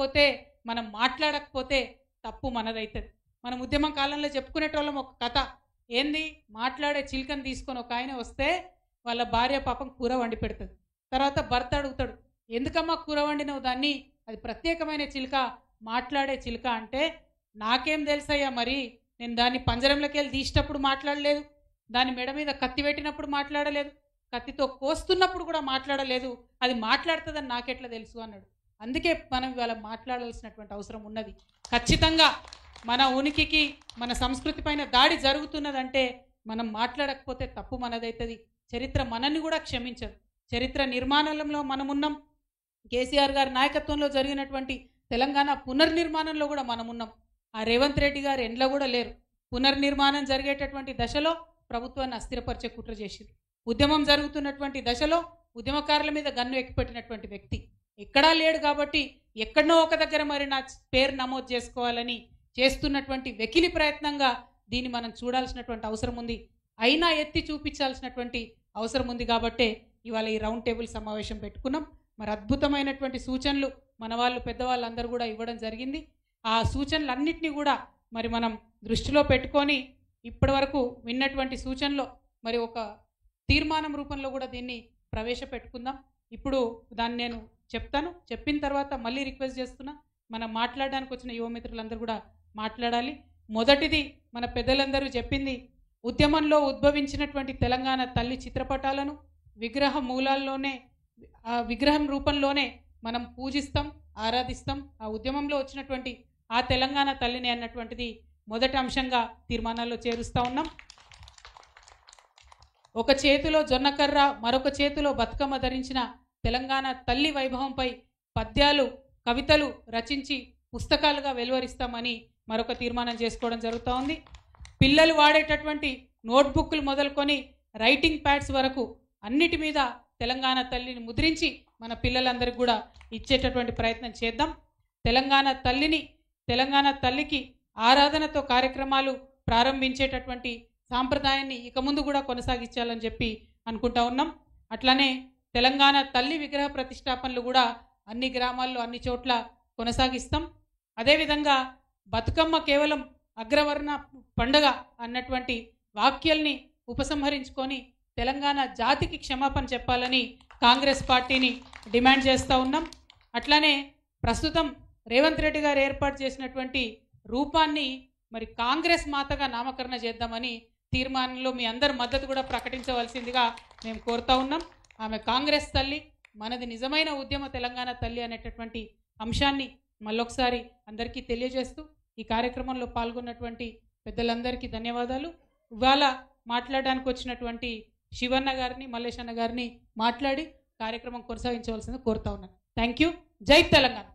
లేకపోతే మనం మాట్లాడకపోతే తప్పు మనదైతుంది. మనం ఉద్యమం కాలంలో చెప్పుకునేటోళ్ళం ఒక కథ. ఏంది, మాట్లాడే చిలుకని తీసుకొని ఒక ఆయన వస్తే వాళ్ళ భార్య పాపం కూర వండి పెడుతుంది. తర్వాత భర్త అడుగుతాడు, ఎందుకమ్మా కూర వండినవు దాన్ని, అది ప్రత్యేకమైన చిలుక, మాట్లాడే చిలుక అంటే, నాకేం తెలుసయ్యా, మరి నేను దాన్ని పంజరంలోకి వెళ్ళి తీసేటప్పుడు మాట్లాడలేదు, దాని మెడ మీద కత్తి పెట్టినప్పుడు మాట్లాడలేదు, కత్తితో కోస్తున్నప్పుడు కూడా మాట్లాడలేదు, అది మాట్లాడుతుందని నాకెట్లా తెలుసు అన్నాడు. అందుకే మనం ఇవాళ మాట్లాడాల్సినటువంటి అవసరం ఉన్నది. ఖచ్చితంగా మన ఉనికికి మన సంస్కృతి పైన దాడి జరుగుతున్నదంటే మనం మాట్లాడకపోతే తప్పు మనదైతుంది. చరిత్ర మనల్ని కూడా క్షమించదు. చరిత్ర నిర్మాణంలో మనమున్నాం. కేసీఆర్ గారి నాయకత్వంలో జరిగినటువంటి తెలంగాణ పునర్నిర్మాణంలో కూడా మనమున్నాం. ఆ రేవంత్ రెడ్డి గారు ఎండ్లో కూడా లేరు. పునర్నిర్మాణం జరిగేటటువంటి దశలో ప్రభుత్వాన్ని అస్థిరపరిచే కుట్ర చేసిరు. ఉద్యమం జరుగుతున్నటువంటి దశలో ఉద్యమకారుల మీద గన్ను ఎక్కిపెట్టినటువంటి వ్యక్తి ఎక్కడా లేడు. కాబట్టి ఎక్కడనో ఒక దగ్గర మరి నా పేరు నమోదు చేసుకోవాలని చేస్తున్నటువంటి వెకిలి ప్రయత్నంగా దీన్ని మనం చూడాల్సినటువంటి అవసరం ఉంది. అయినా ఎత్తి చూపించాల్సినటువంటి అవసరం ఉంది. కాబట్టే ఇవాళ ఈ రౌండ్ టేబుల్ సమావేశం పెట్టుకున్నాం. మరి అద్భుతమైనటువంటి సూచనలు మన వాళ్ళు పెద్దవాళ్ళందరూ కూడా ఇవ్వడం జరిగింది. ఆ సూచనలన్నింటినీ కూడా మరి మనం దృష్టిలో పెట్టుకొని ఇప్పటి వరకు విన్నటువంటి సూచనలో మరి ఒక తీర్మానం రూపంలో కూడా దీన్ని ప్రవేశపెట్టుకుందాం. ఇప్పుడు దాన్ని నేను చెప్తాను. చెప్పిన తర్వాత మళ్ళీ రిక్వెస్ట్ చేస్తున్నా, మనం మాట్లాడడానికి వచ్చిన యువమిత్రులందరూ కూడా మాట్లాడాలి. మొదటిది మన పెద్దలందరూ చెప్పింది, ఉద్యమంలో ఉద్భవించినటువంటి తెలంగాణ తల్లి చిత్రపటాలను విగ్రహ మూలాల్లోనే, ఆ విగ్రహం రూపంలోనే మనం పూజిస్తాం, ఆరాధిస్తాం. ఆ ఉద్యమంలో వచ్చినటువంటి ఆ తెలంగాణ తల్లిని అన్నటువంటిది మొదటి అంశంగా తీర్మానాల్లో చేరుస్తూ ఉన్నాం. ఒక చేతిలో జొన్నకర్ర, మరొక చేతిలో బతుకమ్మ ధరించిన తెలంగాణ తల్లి వైభవంపై పద్యాలు, కవితలు రచించి పుస్తకాలుగా వెలువరిస్తామని మరొక తీర్మానం చేసుకోవడం జరుగుతూ ఉంది. పిల్లలు వాడేటటువంటి నోట్బుక్లు మొదలుకొని రైటింగ్ ప్యాడ్స్ వరకు అన్నిటి మీద తెలంగాణ తల్లిని ముద్రించి మన పిల్లలందరికీ కూడా ఇచ్చేటటువంటి ప్రయత్నం చేద్దాం. తెలంగాణ తల్లికి ఆరాధనతో కార్యక్రమాలు ప్రారంభించేటటువంటి సాంప్రదాయాన్ని ఇక ముందు కూడా కొనసాగించాలని చెప్పి అనుకుంటా ఉన్నాం. అట్లానే తెలంగాణ తల్లి విగ్రహ ప్రతిష్టాపనలు కూడా అన్ని గ్రామాల్లో అన్ని చోట్ల కొనసాగిస్తాం. అదేవిధంగా బతుకమ్మ కేవలం అగ్రవర్ణ పండుగ అన్నటువంటి వాక్యాల్ని ఉపసంహరించుకొని తెలంగాణ జాతికి క్షమాపణ చెప్పాలని కాంగ్రెస్ పార్టీని డిమాండ్ చేస్తూ ఉన్నాం. అట్లానే ప్రస్తుతం రేవంత్ రెడ్డి గారు ఏర్పాటు చేసినటువంటి రూపాన్ని మరి కాంగ్రెస్ మాతగా నామకరణ చేద్దామని తీర్మానంలో మీ అందరి మద్దతు కూడా ప్రకటించవలసిందిగా మేము కోరుతా ఉన్నాం. ఆమె కాంగ్రెస్ తల్లి, మనది నిజమైన ఉద్యమ తెలంగాణ తల్లి అనేటటువంటి అంశాన్ని మళ్ళొకసారి అందరికీ తెలియజేస్తూ ఈ కార్యక్రమంలో పాల్గొన్నటువంటి పెద్దలందరికీ ధన్యవాదాలు. ఇవాళ మాట్లాడడానికి వచ్చినటువంటి శివన్న గారిని, మల్లేశన్న గారిని మాట్లాడి కార్యక్రమం కొనసాగించవలసింది కోరుతా ఉన్నాను. Thank you. జై తెలంగాణ.